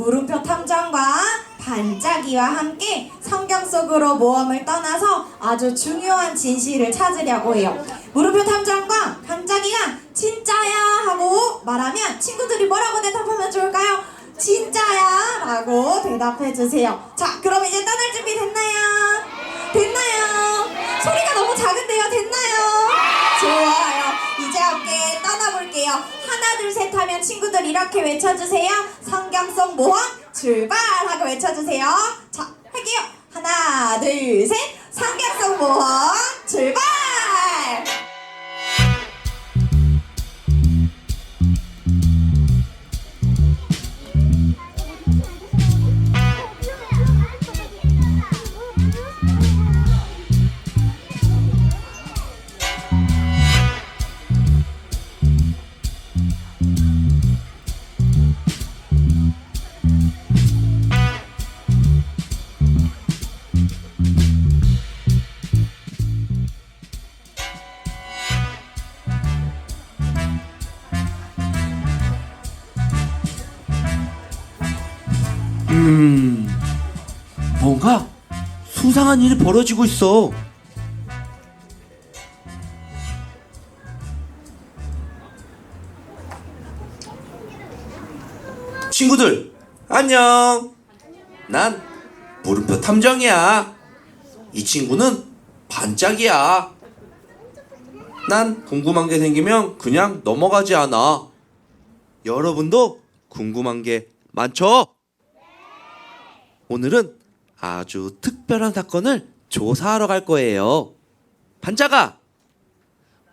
물음표 탐정과 반짝이와 함께 성경 속으로 모험을 떠나서 아주 중요한 진실을 찾으려고 해요. 물음표 탐정과 반짝이가 진짜야 하고 말하면 친구들이 뭐라고 대답하면 좋을까요? 진짜야 라고 대답해 주세요. 자, 그럼 이제 떠날 준비 됐나요? 됐나요? 소리가 너무 작은데요. 됐나요? 좋아요. 이제 함께 떠나볼게요. 하나 둘 셋 하면 친구들 이렇게 외쳐주세요. 성경 속 모험 출발 하고 외쳐주세요. 자, 할게요. 하나 둘 셋. 성경 속 모험 출발. 뭔가 수상한 일이 벌어지고 있어. 친구들, 안녕. 난 물음표 탐정이야. 이 친구는 반짝이야. 난 궁금한 게 생기면 그냥 넘어가지 않아. 여러분도 궁금한 게 많죠? 오늘은 아주 특별한 사건을 조사하러 갈 거예요. 반짝아,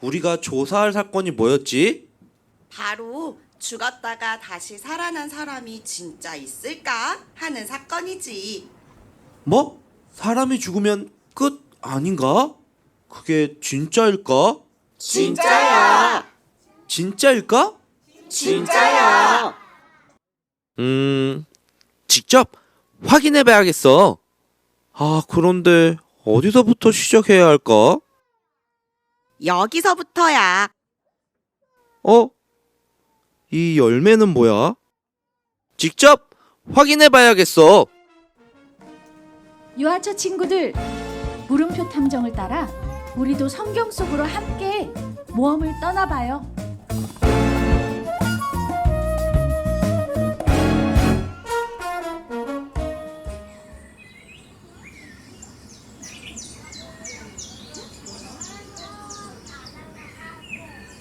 우리가 조사할 사건이 뭐였지? 바로 죽었다가 다시 살아난 사람이 진짜 있을까 하는 사건이지. 뭐? 사람이 죽으면 끝 아닌가? 그게 진짜일까? 진짜야. 진짜일까? 진짜야. 직접 확인해 봐야겠어. 아, 그런데 어디서부터 시작해야 할까? 여기서부터야. 어? 이 열매는 뭐야? 직접 확인해 봐야겠어. 유아처 친구들, 물음표 탐정을 따라 우리도 성경 속으로 함께 모험을 떠나봐요.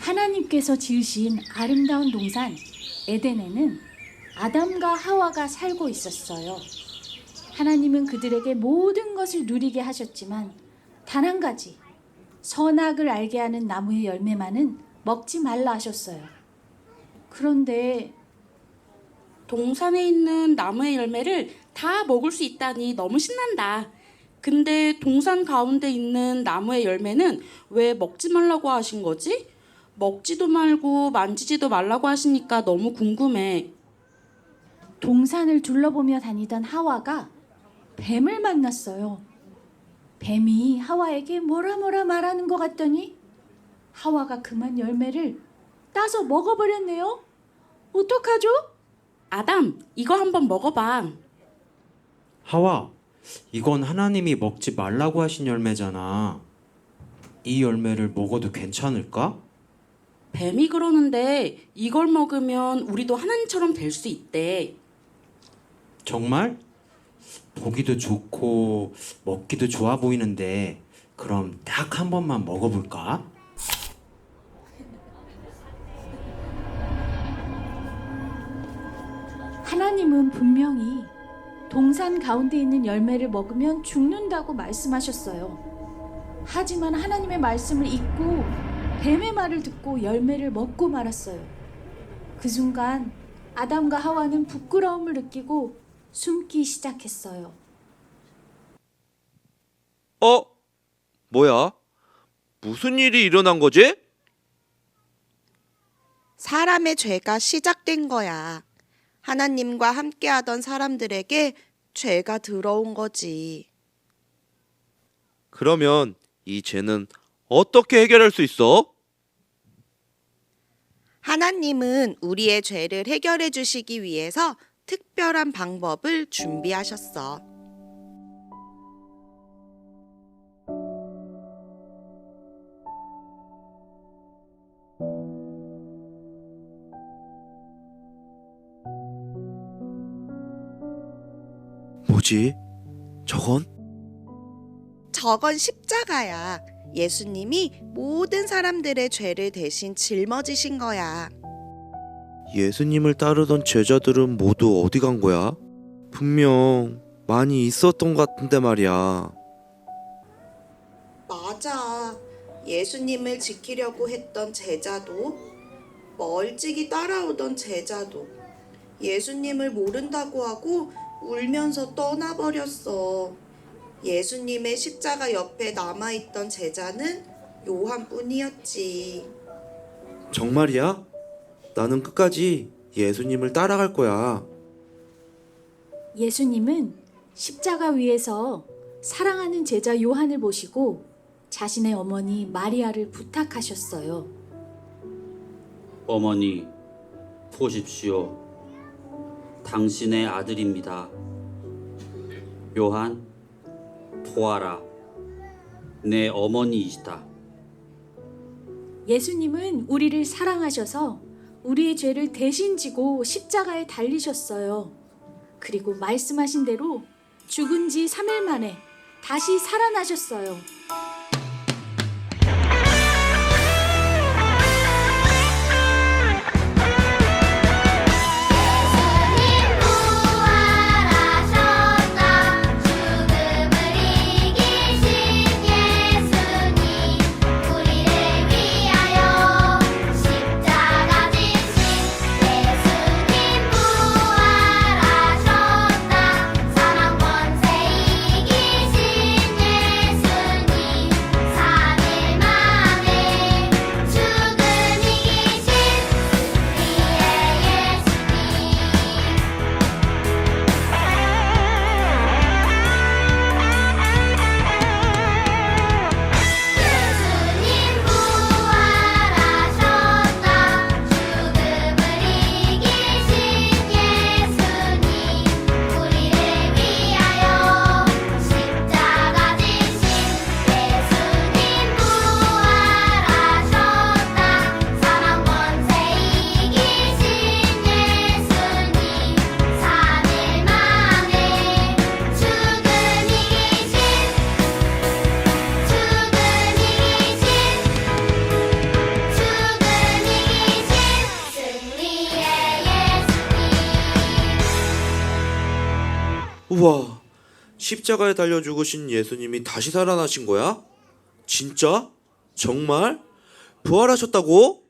하나님께서 지으신 아름다운 동산 에덴에는 아담과 하와가 살고 있었어요. 하나님은 그들에게 모든 것을 누리게 하셨지만 단 한 가지, 선악을 알게 하는 나무의 열매만은 먹지 말라 하셨어요. 그런데 동산에 있는 나무의 열매를 다 먹을 수 있다니 너무 신난다. 근데 동산 가운데 있는 나무의 열매는 왜 먹지 말라고 하신 거지? 먹지도 말고 만지지도 말라고 하시니까 너무 궁금해. 동산을 둘러보며 다니던 하와가 뱀을 만났어요. 뱀이 하와에게 뭐라 말하는 것 같더니 하와가 그만 열매를 따서 먹어버렸네요. 어떡하죠? 아담, 이거 한번 먹어봐. 하와, 이건 하나님이 먹지 말라고 하신 열매잖아. 이 열매를 먹어도 괜찮을까? 뱀이 그러는데 이걸 먹으면 우리도 하나님처럼 될 수 있대. 정말? 보기도 좋고 먹기도 좋아 보이는데 그럼 딱 한 번만 먹어볼까? 하나님은 분명히 동산 가운데 있는 열매를 먹으면 죽는다고 말씀하셨어요. 하지만 하나님의 말씀을 잊고 뱀의 말을 듣고 열매를 먹고 말았어요. 그 순간 아담과 하와는 부끄러움을 느끼고 숨기 시작했어요. 뭐야? 무슨 일이 일어난 거지? 사람의 죄가 시작된 거야. 하나님과 함께하던 사람들에게 죄가 들어온 거지. 그러면 이 죄는 어떻게 해결할 수 있어? 하나님은 우리의 죄를 해결해 주시기 위해서 특별한 방법을 준비하셨어. 뭐지? 저건? 저건 십자가야. 예수님이 모든 사람들의 죄를 대신 짊어지신 거야. 예수님을 따르던 제자들은 모두 어디 간 거야? 분명 많이 있었던 것 같은데 말이야. 맞아. 예수님을 지키려고 했던 제자도, 멀찍이 따라오던 제자도 예수님을 모른다고 하고 울면서 떠나버렸어. 예수님의 십자가 옆에 남아있던 제자는 요한뿐이었지. 정말이야? 나는 끝까지 예수님을 따라갈 거야. 예수님은 십자가 위에서 사랑하는 제자 요한을 모시고 자신의 어머니 마리아를 부탁하셨어요. 어머니, 보십시오. 당신의 아들입니다. 요한, 보아라. 내 어머니이시다. 예수님은 우리를 사랑하셔서 우리의 죄를 대신 지고 십자가에 달리셨어요. 그리고 말씀하신 대로 죽은 지 3일 만에 다시 살아나셨어요. 우와, 십자가에 달려 죽으신 예수님이 다시 살아나신 거야? 진짜? 정말? 부활하셨다고?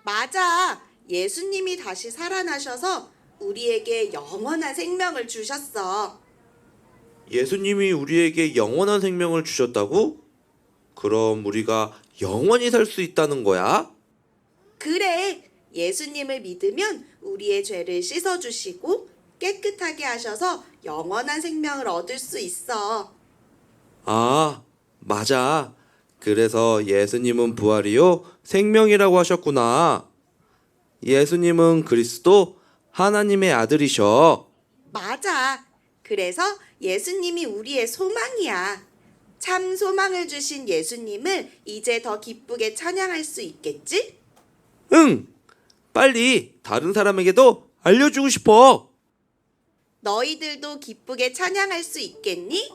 맞아. 예수님이 다시 살아나셔서 우리에게 영원한 생명을 주셨어. 예수님이 우리에게 영원한 생명을 주셨다고? 그럼 우리가 영원히 살 수 있다는 거야? 그래. 예수님을 믿으면 우리의 죄를 씻어주시고 깨끗하게 하셔서 영원한 생명을 얻을 수 있어. 아, 맞아. 그래서 예수님은 부활이요, 생명이라고 하셨구나. 예수님은 그리스도, 하나님의 아들이셔. 맞아. 그래서 예수님이 우리의 소망이야. 참 소망을 주신 예수님을 이제 더 기쁘게 찬양할 수 있겠지? 응! 빨리 다른 사람에게도 알려주고 싶어. 너희들도 기쁘게 찬양할 수 있겠니?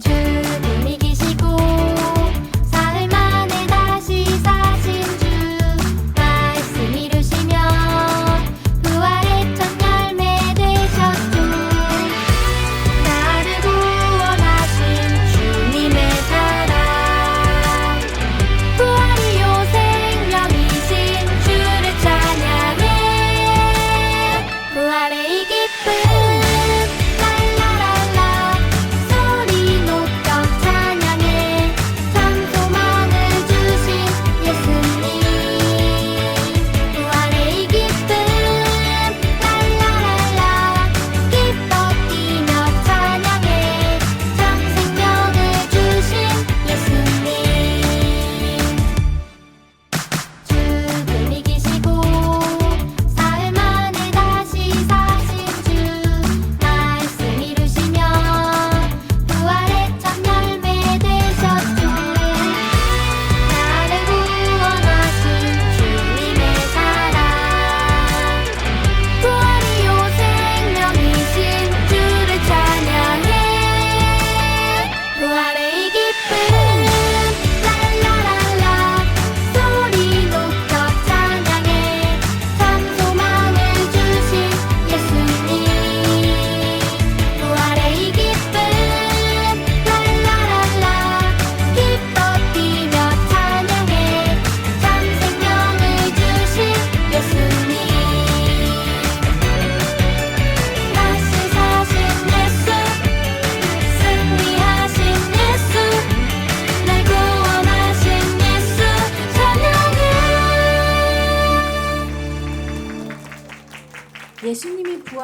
주님 이기시고 사흘 만에 다시 사신 주 말씀 이루시며 부활의 첫 열매 되셨죠. 나를 구원하신 주님의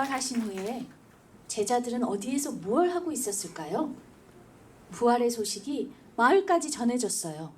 부활하신 후에 제자들은 어디에서 무엇을 하고 있었을까요? 부활의 소식이 마을까지 전해졌어요.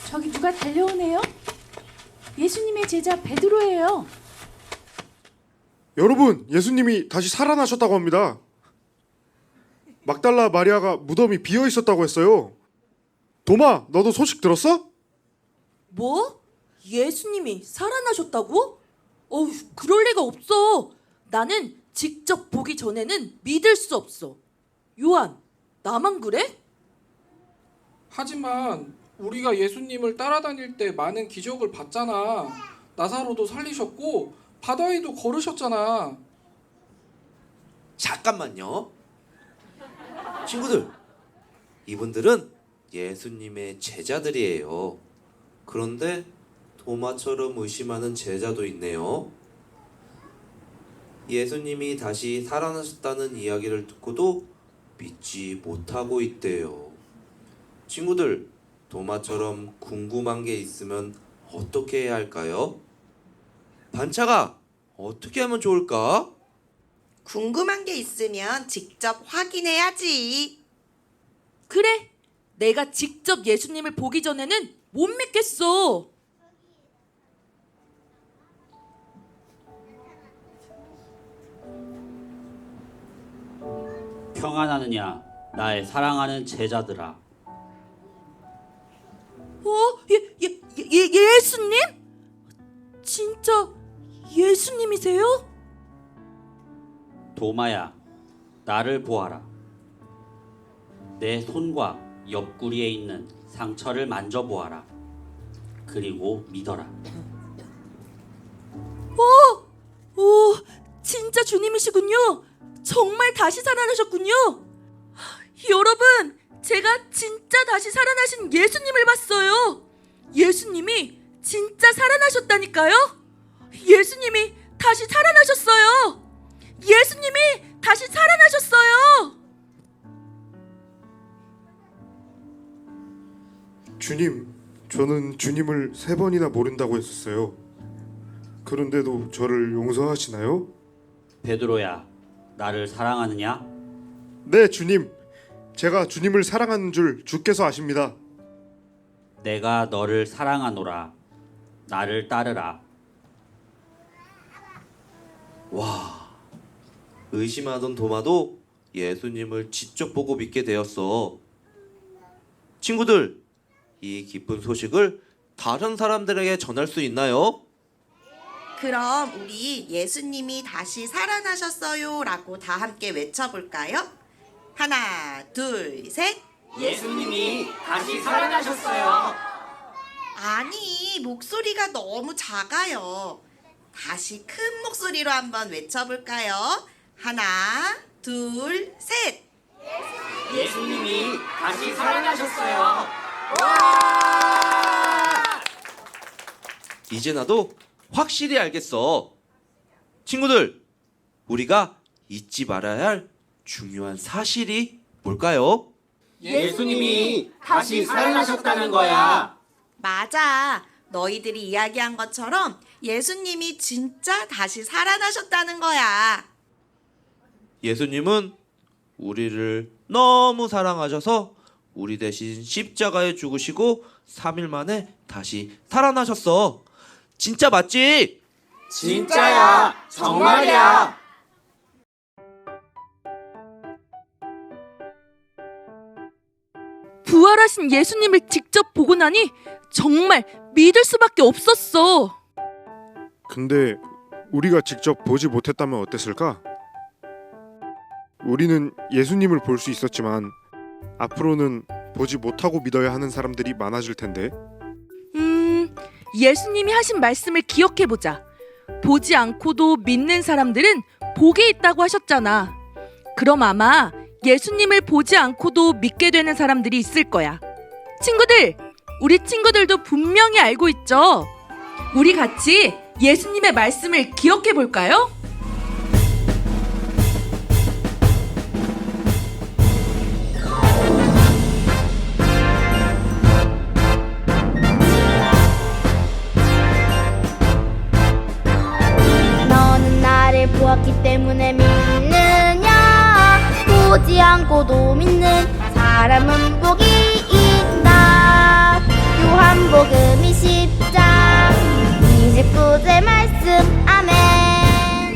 저기 누가 달려오네요? 예수님의 제자 베드로예요. 여러분, 예수님이 다시 살아나셨다고 합니다. 막달라 마리아가 무덤이 비어 있었다고 했어요. 도마, 너도 소식 들었어? 뭐? 예수님이 살아나셨다고? 어휴, 그럴 리가 없어. 나는 직접 보기 전에는 믿을 수 없어. 요한, 나만 그래? 하지만 우리가 예수님을 따라다닐 때 많은 기적을 봤잖아. 나사로도 살리셨고 바다에도 걸으셨잖아. 잠깐만요. 친구들, 이분들은 예수님의 제자들이에요. 그런데 도마처럼 의심하는 제자도 있네요. 예수님이 다시 살아나셨다는 이야기를 듣고도 믿지 못하고 있대요. 친구들, 도마처럼 궁금한 게 있으면 어떻게 해야 할까요? 반차가 어떻게 하면 좋을까? 궁금한 게 있으면 직접 확인해야지. 그래, 내가 직접 예수님을 보기 전에는 못 믿겠어. 평안하느냐 나의 사랑하는 제자들아. 예수님? 진짜 예수님이세요? 도마야, 나를 보아라. 내 손과 옆구리에 있는 상처를 만져보아라. 그리고 믿어라. 오, 진짜 주님이시군요. 정말 다시 살아나셨군요. 여러분, 제가 진짜 다시 살아나신 예수님을 봤어요. 예수님이 진짜 살아나셨다니까요. 예수님이 다시 살아나셨어요. 예수님이 다시 살아나셨어요. 주님, 저는 주님을 3번이나 모른다고 했었어요. 그런데도 저를 용서하시나요? 베드로야, 나를 사랑하느냐? 네, 주님. 제가 주님을 사랑하는 줄 주께서 아십니다. 내가 너를 사랑하노라. 나를 따르라. 와, 의심하던 도마도 예수님을 직접 보고 믿게 되었어. 친구들, 이 기쁜 소식을 다른 사람들에게 전할 수 있나요? 그럼 우리 예수님이 다시 살아나셨어요 라고 다 함께 외쳐볼까요? 하나, 둘, 셋. 예수님이 다시 살아나셨어요. 아니, 목소리가 너무 작아요. 다시 큰 목소리로 한번 외쳐볼까요? 하나, 둘, 셋. 예수님이 다시 살아나셨어요. 이제 나도 확실히 알겠어. 친구들, 우리가 잊지 말아야 할 중요한 사실이 뭘까요? 예수님이 다시 살아나셨다는 거야. 맞아. 너희들이 이야기한 것처럼 예수님이 진짜 다시 살아나셨다는 거야. 예수님은 우리를 너무 사랑하셔서 우리 대신 십자가에 죽으시고 3일 만에 다시 살아나셨어. 진짜 맞지? 진짜야. 정말이야. 부활하신 예수님을 직접 보고 나니 정말 믿을 수밖에 없었어. 근데 우리가 직접 보지 못했다면 어땠을까? 우리는 예수님을 볼 수 있었지만 앞으로는 보지 못하고 믿어야 하는 사람들이 많아질 텐데. 예수님이 하신 말씀을 기억해보자. 보지 않고도 믿는 사람들은 복이 있다고 하셨잖아. 그럼 아마 예수님을 보지 않고도 믿게 되는 사람들이 있을 거야. 친구들, 우리 친구들도 분명히 알고 있죠? 우리 같이 예수님의 말씀을 기억해볼까요? 때문에 믿느냐 보지 않고도 믿는 사람은 복이 있다. 요한복음 20장 29절 말씀. 아멘.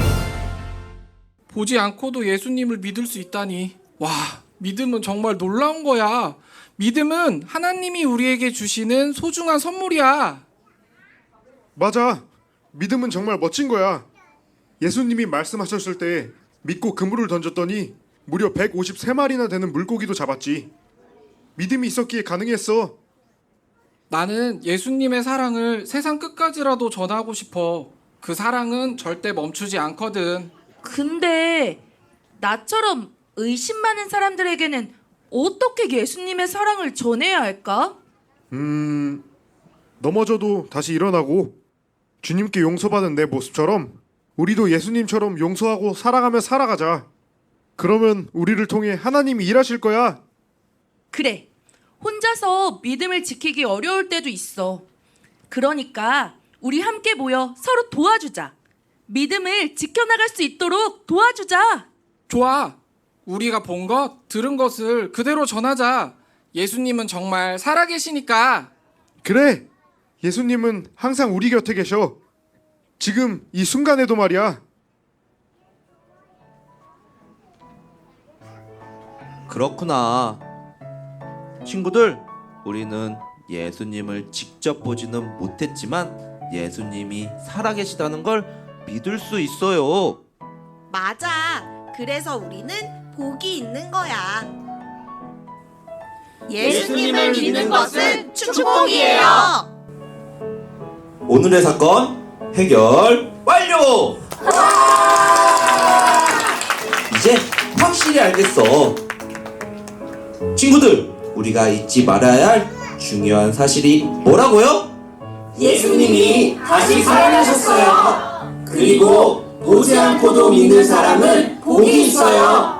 보지 않고도 예수님을 믿을 수 있다니. 와, 믿음은 정말 놀라운 거야. 믿음은 하나님이 우리에게 주시는 소중한 선물이야. 맞아. 믿음은 정말 멋진 거야. 예수님이 말씀하셨을 때 믿고 그물을 던졌더니 무려 153마리나 되는 물고기도 잡았지. 믿음이 있었기에 가능했어. 나는 예수님의 사랑을 세상 끝까지라도 전하고 싶어. 그 사랑은 절대 멈추지 않거든. 근데 나처럼 의심 많은 사람들에게는 어떻게 예수님의 사랑을 전해야 할까? 넘어져도 다시 일어나고 주님께 용서받은 내 모습처럼 우리도 예수님처럼 용서하고 사랑하며 살아가자. 그러면 우리를 통해 하나님이 일하실 거야. 그래. 혼자서 믿음을 지키기 어려울 때도 있어. 그러니까 우리 함께 모여 서로 도와주자. 믿음을 지켜나갈 수 있도록 도와주자. 좋아. 우리가 본 것, 들은 것을 그대로 전하자. 예수님은 정말 살아계시니까. 그래. 예수님은 항상 우리 곁에 계셔. 지금 이 순간에도 말이야. 그렇구나. 친구들, 우리는 예수님을 직접 보지는 못했지만 예수님이 살아계시다는 걸 믿을 수 있어요. 맞아. 그래서 우리는 복이 있는 거야. 예수님을 믿는 것은 축복이에요. 오늘의 사건 해결 완료! 이제 확실히 알겠어. 친구들, 우리가 잊지 말아야 할 중요한 사실이 뭐라고요? 예수님이 다시 살아나셨어요. 그리고 보지 않고도 믿는 사람은 복이 있어요.